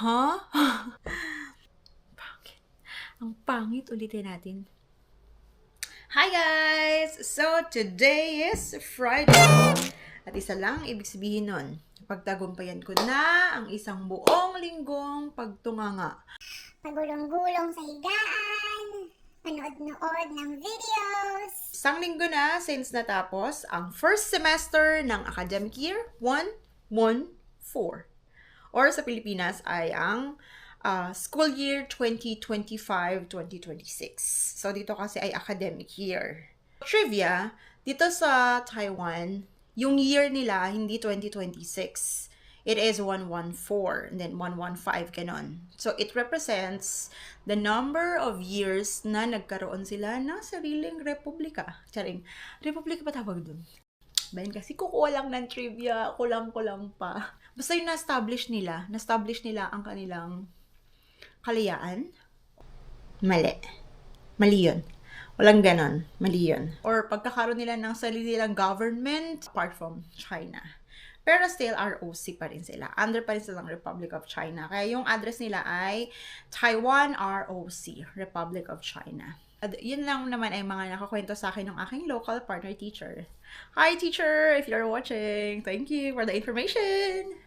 Huh? Pangit. Ang pangit, ulitin natin. Hi guys! So, today is Friday. At isa lang ibig sabihin nun. Pagtagumpayan ko na ang isang buong linggong pagtunganga. Pagulong-gulong sa higaan, panood-nood ng videos. Isang linggo na since natapos ang first semester ng academic year 114. Or sa Pilipinas ay ang school year 2025-2026. So, dito kasi ay academic year. Trivia, dito sa Taiwan, yung year nila hindi 2026. It is 114 and then 115 ganon. So, it represents the number of years na nagkaroon sila ng sariling republika. Charing, republika pa tawag dun? Bayan kasi kukuha lang ng trivia, kulang-kulang pa. Basta yung na-establish nila ang kanilang kalayaan. Mali. Mali yun. Walang ganon. Mali yun. Or pagkakaroon nila ng sarili nilang government apart from China. Pero still, ROC pa rin sila. Under pa rin silang Republic of China. Kaya yung address nila ay Taiwan ROC, Republic of China. At yun lang naman ay mga nakakwento sa akin ng aking local partner teacher. Hi teacher, if you're watching, thank you for the information.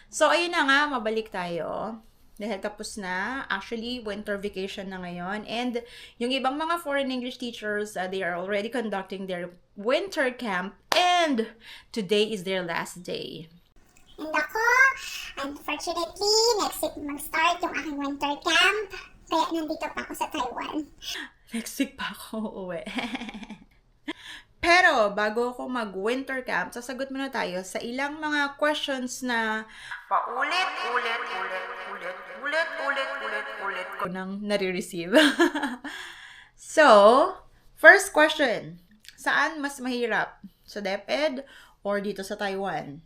So ayun na nga, mabalik tayo. Dahil tapos na, actually, winter vacation na ngayon. And yung ibang mga foreign English teachers, they are already conducting their winter camp. And today is their last day. And ako, unfortunately, next week mag-start yung aking winter camp. Kaya nandito pa ako sa Taiwan. Next week pa ako uuwi. Pero, bago ako mag-winter camp, sasagot muna tayo sa ilang mga questions na paulit-ulit ko nang nare-receive. So, first question. Saan mas mahirap? Sa DepEd or dito sa Taiwan?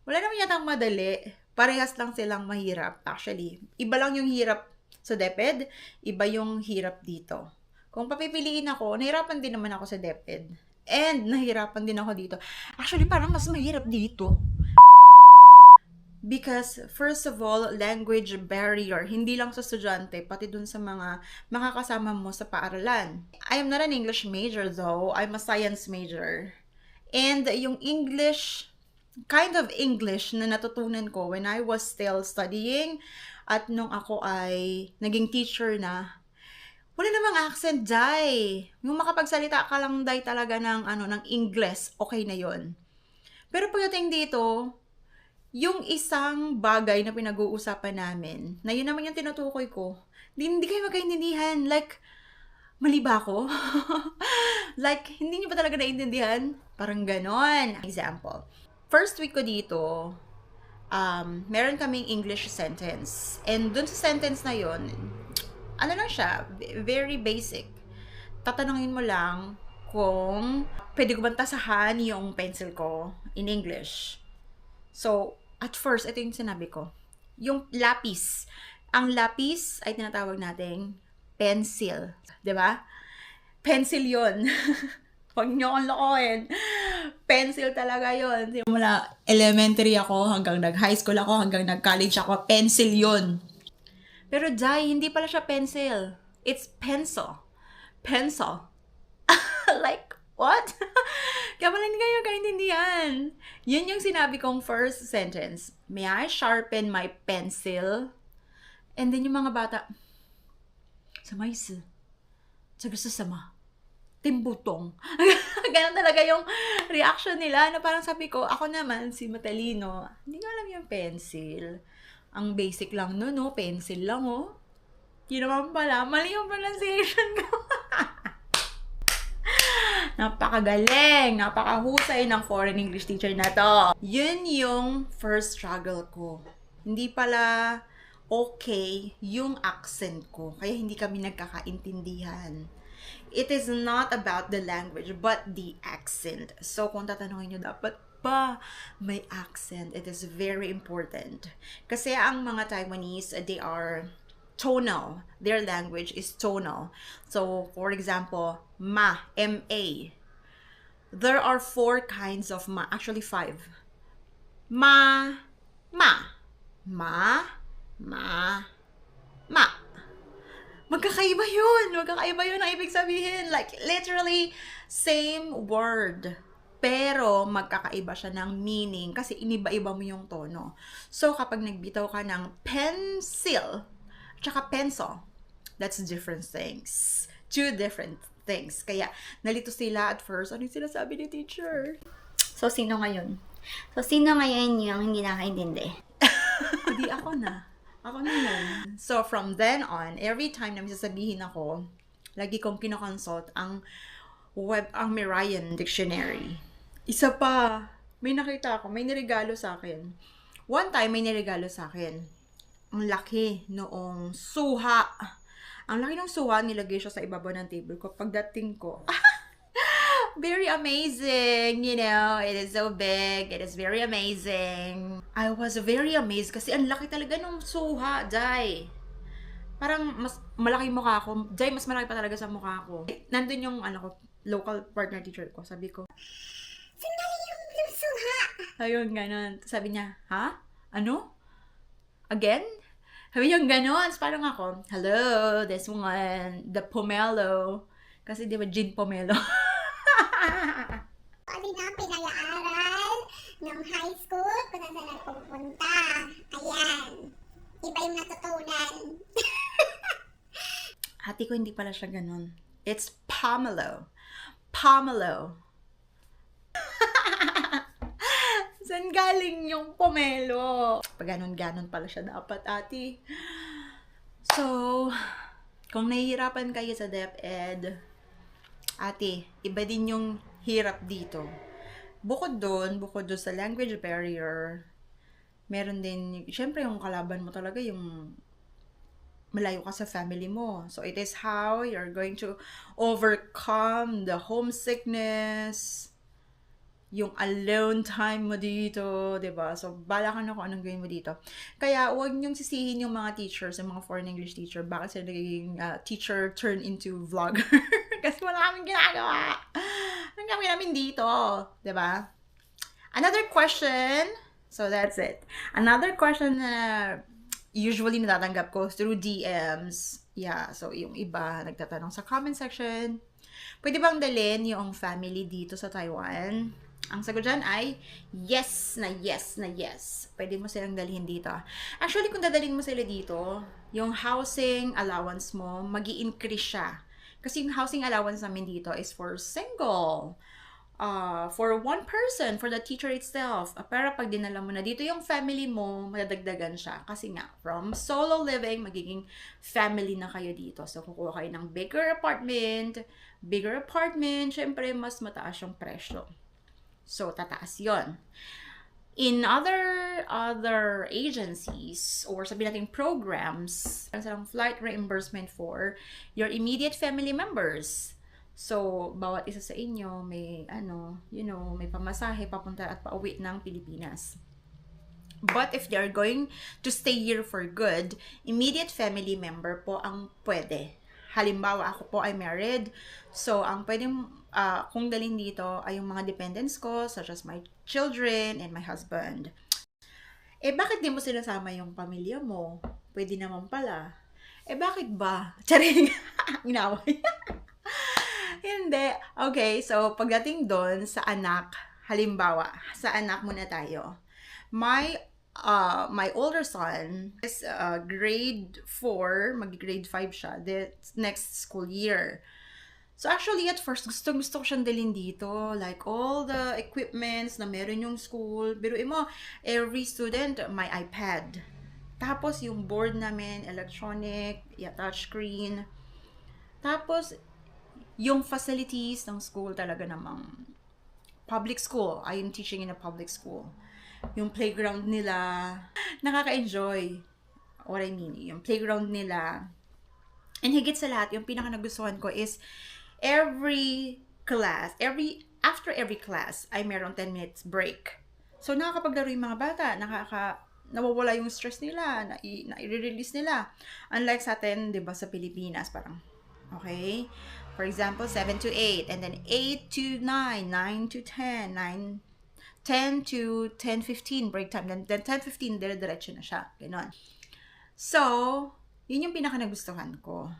Wala naman yatang madali. Parehas lang silang mahirap, actually. Iba lang yung hirap sa DepEd, iba yung hirap dito. Kung papipiliin ako, nahirapan din naman ako sa DepEd. And nahirapan din ako dito. Actually, parang mas mahirap dito. Because, first of all, language barrier. Hindi lang sa estudyante, pati dun sa mga makakasama mo sa paaralan. I am not an English major though. I'm a science major. And yung English, kind of English na natutunan ko when I was still studying at nung ako ay naging teacher na, wala namang accent, Day. Yung makapagsalita ka lang, Day, talaga ng English, okay na yon. Pero pagdating dito, yung isang bagay na pinag-uusapan namin, na yun naman yung tinutukoy ko, hindi kayo magkaintindihan. Like, mali ba ako? Like, hindi niyo ba talaga naintindihan? Parang ganon. Example. First week ko dito, meron kaming English sentence. And dun sa sentence na yon, ano lang siya, very basic. Tatanungin mo lang kung pwede ko bang tasahan yung pencil ko in English. So, at first, ito yung sinabi ko. Yung lapis. Ang lapis ay tinatawag nating pencil. 'Di ba? Pencil yon. Huwag niyo akong lokohin. Pencil talaga yon. Simula elementary ako, hanggang nag-high school ako, hanggang nag-college ako, pencil yon. Pero Jai, hindi pala siya pencil. It's pencil. Pencil. Like, what? Kaya pala hindi kayo kaintindihan. Yun yung sinabi kong first sentence. May I sharpen my pencil? And then yung mga bata, samaysi. Sagusto sama. Timbutong. Ganun talaga yung reaction nila na parang sabi ko, ako naman, si matalino, hindi ko alam yung pencil. Ang basic lang no, pencil lang, oh. Yun naman pala, mali yung pronunciation ko. Napakagaling, napakahusay ng foreign English teacher na to. Yun yung first struggle ko. Hindi pala okay yung accent ko, kaya hindi kami nagkakaintindihan. It is not about the language, but the accent. So, kung tatanungin nyo, dapat ba may accent? It is very important. Kasi ang mga Taiwanese, they are tonal. Their language is tonal. So, for example, ma, M-A. There are 4 kinds of ma. Actually, 5. Ma, Ma, ma, ma. Magkakaiba yun. Magkakaiba yun ang ibig sabihin. Like, literally, same word. Pero, magkakaiba siya ng meaning kasi iniba-iba mo yung tono. So, kapag nagbitaw ka ng pencil, tsaka pencil, that's different things. Two different things. Kaya, nalito sila at first. Ano yung sinasabi ni teacher? So, sino ngayon? So, sino ngayon yung hindi nakakaintindi? Hindi ako na. Ako na yun. So, from then on, every time na may sasabihin ako, lagi kong kinoconsult ang Merriam Dictionary. Isa pa, may nakita ako, may niregalo sa akin. One time, may niregalo sa akin. Ang laki noong suha. Ang laki ng suha, nilagay siya sa ibabaw ng table ko. Pagdating ko, very amazing, you know, it is so big, it is very amazing. I was very amazed kasi ang laki talaga nung suha, Jai. Parang mas malaki mukha ko. Jai, mas malaki pa talaga sa mukha ko. Nandun yung local partner teacher ko. Sabi ko, Sandali yung suha! ayun, ganun. Sabi niya, ha? Ano? Again? Sabi niya, ganun. Parang ako, hello, this one, the pomelo. Kasi di ba, gin pomelo? Ano na pinag-aaral ng high school kung saan nagpupunta. Ayan. Iba yung natutunan. Ate ko, hindi pala siya ganun. It's pomelo. Pomelo. Saan galing yung pomelo? Pag ganon-ganon pala siya dapat, ate. So, kung nahihirapan kayo sa DepEd, ate, iba din yung hirap dito. Bukod doon sa language barrier, meron din, syempre yung kalaban mo talaga yung malayo ka sa family mo. So, it is how you're going to overcome the homesickness, yung alone time mo dito, 'di ba? So, bala ka na kung anong gawin mo dito. Kaya, huwag niyong sisihin yung mga teachers, yung mga foreign English teacher, bakit sila nagiging teacher turn into vlogger. Kasi wala kaming ginagawa. Ang gawin namin dito, 'di ba? Another question, so that's it. Another question na usually natatanggap ko through DMs. Yeah, so yung iba nagtatanong sa comment section, pwede bang dalhin yung family dito sa Taiwan? Ang sagot dyan ay yes na yes na yes. Pwede mo silang dalhin dito. Actually, kung dadalhin mo sila dito, yung housing allowance mo, magi-increase siya. Kasi yung housing allowance namin dito is for single. For one person, for the teacher itself. Pero pag dinala mo na dito yung family mo, madadagdagan siya. Kasi nga, from solo living, magiging family na kayo dito. So, kukuha kayo ng bigger apartment, syempre, mas mataas yung presyo. So, tataas yon. In other agencies, or sabihin natin programs, meron silang flight reimbursement for your immediate family members. So, bawat isa sa inyo may may pamasahe papunta at pauwi ng Pilipinas. But if they are going to stay here for good, immediate family member po ang pwede. Halimbawa, ako po ay married. So, ang pwedeng kung dalhin dito ay yung mga dependents ko, such as my children and my husband. Eh, bakit di mo sinasama yung pamilya mo? Pwede naman pala. Eh, bakit ba? Charing! Inaway. Hindi. Okay, so pagdating doon sa anak, halimbawa, sa anak muna tayo. My older son is grade 4, mag-grade 5 siya, this next school year. So actually, at first, gusto ko siyang dalhin dito. Like, all the equipments na meron yung school. Biruin mo, every student, may iPad. Tapos, yung board namin, electronic, touchscreen. Tapos, yung facilities ng school talaga namang public school. I am teaching in a public school. Yung playground nila, nakaka-enjoy. What I mean, yung playground nila. And higit sa lahat, yung pinaka nagustuhan ko is, after every class, ay meron 10 minutes break. So, nakakapaglaro yung mga bata, nawawala yung stress nila, na-release nila. Unlike sa atin, di ba, sa Pilipinas, parang, okay? For example, 7 to 8, and then 8 to 9, 9 to 10, 9 10 to 10:15 break time. Then 10:15, dire-diretso na siya. Ganon. So, yun yung pinaka nagustuhan ko.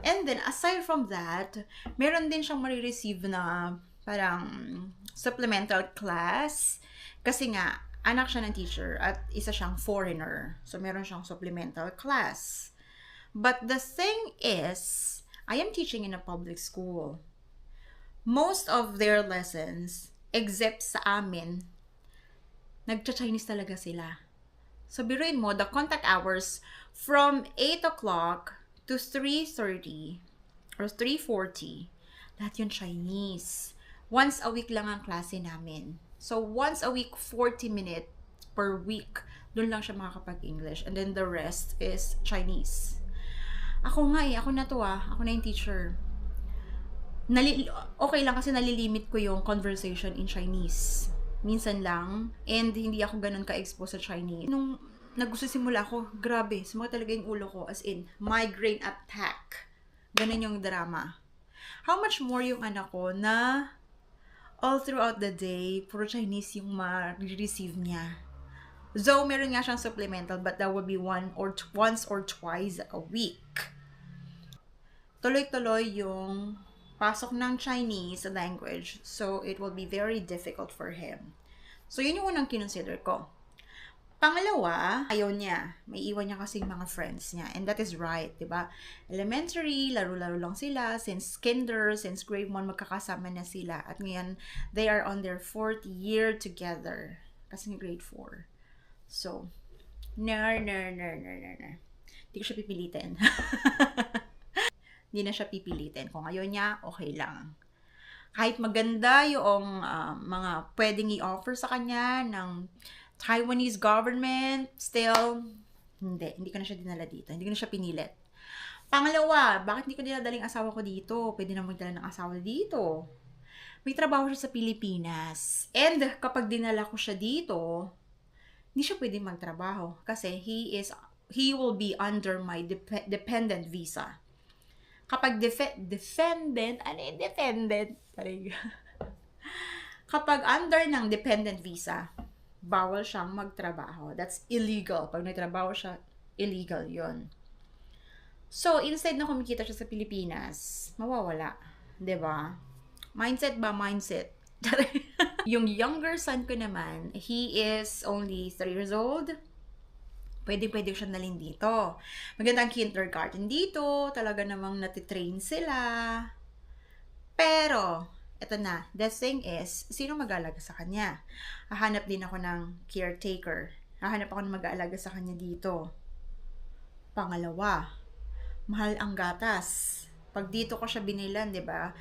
And then, aside from that, meron din siyang marireceive na parang supplemental class. Kasi nga, anak siya ng teacher at isa siyang foreigner. So, meron siyang supplemental class. But the thing is, I am teaching in a public school. Most of their lessons, except sa amin, nagcha-Chinese talaga sila. So, biruin mo, the contact hours from 8 o'clock to 3:30 or 3:40, lahat yun Chinese. Once a week lang ang klase namin. So, once a week, 40 minutes per week, doon lang siya makakapag-English. And then the rest is Chinese. Ako nga ako na to ako na yung teacher. Okay lang kasi nalilimit ko yung conversation in Chinese. Minsan lang, and hindi ako ganun ka-expose sa Chinese. Nung nagsimula ako, grabe, sumakit talaga yung ulo ko, as in, migraine attack. Ganun yung drama. How much more yung anak ko na all throughout the day, puro Chinese yung ma-receive niya. Though, meron nga siyang supplemental, but that would be once or twice a week. Tuloy-tuloy yung pasok ng Chinese language, so it will be very difficult for him. So, yun yung unang kinonsider ko. Pangalawa, ayaw niya. May iwan niya kasing mga friends niya. And that is right, diba? Elementary, laro-laro lang sila. Since kinder, since grade 1, magkakasama na sila. At ngayon, they are on their 4th year together. Kasi grade 4. So, no. Hindi ko siya pipilitin. Hindi na siya pipilitin. Kung ayaw niya, okay lang. Kahit maganda yung mga pwedeng i-offer sa kanya ng Taiwanese government, still, hindi ko na siya dinala dito. Hindi ko na siya pinilit. Pangalawa, bakit hindi ko dinadaling asawa ko dito? Pwede na magdala ng asawa dito. May trabaho siya sa Pilipinas. And kapag dinala ko siya dito, hindi siya pwede magtrabaho. Kasi he will be under my dependent visa. Kapag dependent, kapag under ng dependent visa, bawal siyang magtrabaho. That's illegal. Pag nagtrabaho siya, illegal yon. So, instead na kumikita siya sa Pilipinas, mawawala. 'Di ba? Mindset ba? Mindset. Yung younger son ko naman, he is only 3 years old. Pwede siya nalin dito. Magandang kindergarten dito. Talaga namang natitrain sila. Pero, eto na, the thing is, sino mag-aalaga sa kanya? Hahanap din ako ng caretaker. Hahanap ako ng mag-aalaga sa kanya dito. Pangalawa, mahal ang gatas. Pag dito ko siya binilan, di ba?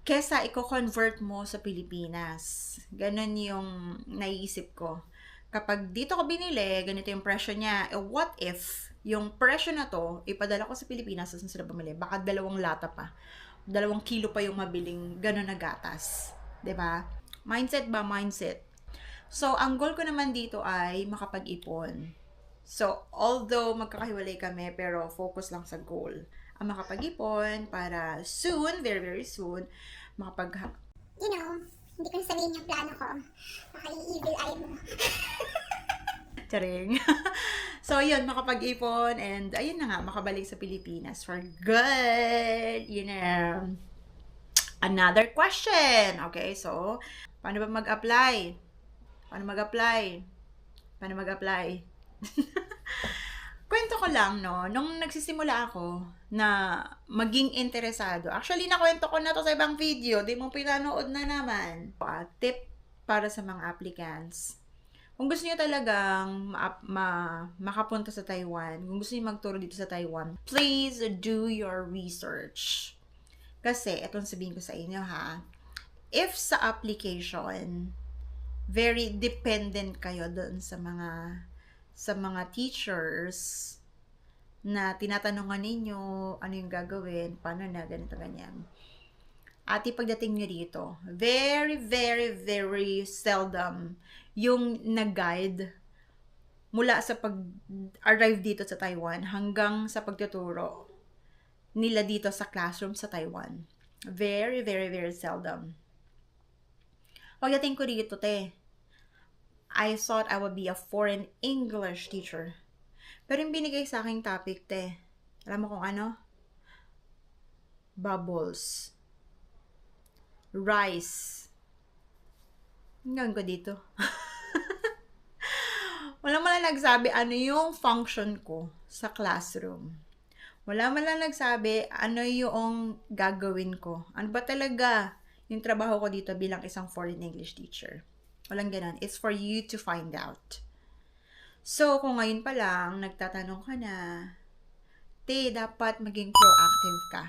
Kesa i-convert mo sa Pilipinas. Ganon yung naiisip ko. Kapag dito ko binili, ganito yung presyo niya. What if yung presyo na to, ipadala ko sa Pilipinas, saan sila bumili? Baka 2 lata pa. 2 kilo pa yung mabiling gano'n na gatas. 'Di ba? Mindset ba? Mindset. So, ang goal ko naman dito ay makapag-ipon. So, although magkakahiwalay kami, pero focus lang sa goal. Ang makapag-ipon para soon, very, very soon, You know, hindi ko sabihin yung plano ko. Baka i-evil eye mo. Charing. So, yun, makapag-ipon and ayun na nga, makabalik sa Pilipinas for good. You know. Another question. Okay, so, paano ba mag-apply? Kwento ko lang, no, nung nagsisimula ako na maging interesado, actually, nakwento ko na to sa ibang video, di mo pinanood na naman. Tip para sa mga applicants. Kung gusto niyo talagang makapunta sa Taiwan, kung gusto niyo magturo dito sa Taiwan, please do your research. Kasi, etong sabihin ko sa inyo ha, if sa application, very dependent kayo doon sa mga teachers na tinatanungan ninyo ano yung gagawin, paano na, ganito, ganyan. At pagdating nyo dito, very, very, very seldom yung nag-guide mula sa pag-arrive dito sa Taiwan hanggang sa pagtuturo nila dito sa classroom sa Taiwan. Very, very, very seldom. Pagdating ko dito, te, I thought I would be a foreign English teacher. Pero yung binigay sa aking topic, te, alam mo kung ano? Bubbles. Rice. Ang gawin ko dito. Wala man lang nagsabi ano yung function ko sa classroom. Wala man lang nagsabi ano yung gagawin ko. Ano ba talaga yung trabaho ko dito bilang isang foreign English teacher. Walang ganun. It's for you to find out. So, kung ngayon pa lang, nagtatanong ka na, te, dapat maging proactive ka.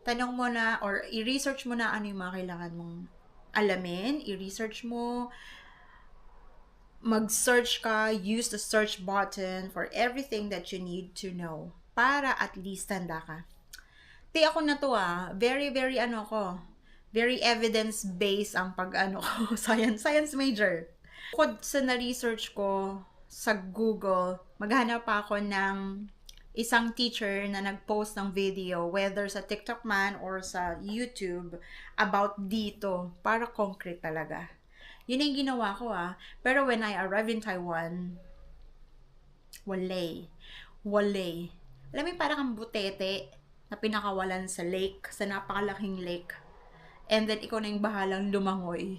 Tanong mo na or i-research mo na ano yung mga kailangan mong alamin. I-research mo, mag-search ka, use the search button for everything that you need to know para at least tanda ka. Te, ako na to very, very very evidence-based ang ko, science major. Bukod sa na-research ko sa Google, maghanap pa ako ng isang teacher na nag-post ng video, whether sa TikTok man or sa YouTube, about dito, para concrete talaga. Yun yung ginawa ko Pero when I arrived in Taiwan, walay. Alam mo yung parang kang butete na pinakawalan sa lake, sa napakalaking lake. And then, ikaw na yung bahalang lumangoy.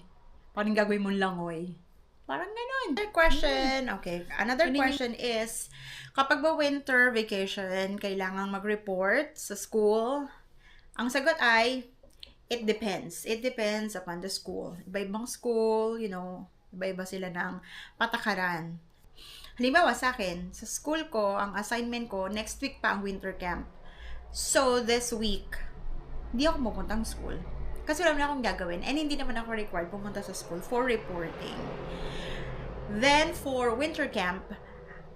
Parang gagawin mong langoy. Parang ganun. Another question. Okay. Another question is, kapag ba winter vacation, kailangang mag-report sa school? Ang sagot ay, it depends. It depends upon the school. Iba-ibang school, iba-iba sila ng patakaran. Halimbawa sa akin, sa school ko, ang assignment ko, next week pa ang winter camp. So, this week, hindi ako pupuntang school. Kasi wala na akong gagawin. And hindi naman ako required pumunta sa school for reporting. Then, for winter camp,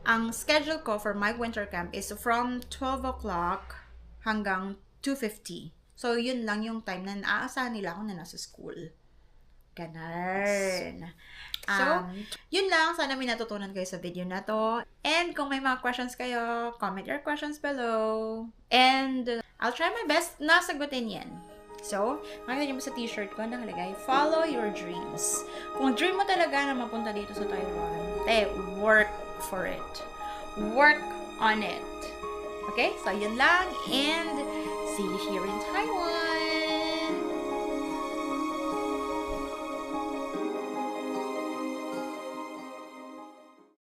ang schedule ko for my winter camp is from 12 o'clock hanggang 2:50. So, yun lang yung time na naaasahan nila ako na nasa school. Ganun. So, yun lang. Sana may natutunan kayo sa video na to. And kung may mga questions kayo, comment your questions below. And I'll try my best na sagutin yan. So, makikita niyo mo sa t-shirt ko nakalagay, follow your dreams. Kung dream mo talaga na mapunta dito sa Taiwan, work for it. Work on it. Okay? So, yun lang. And see you here in Taiwan.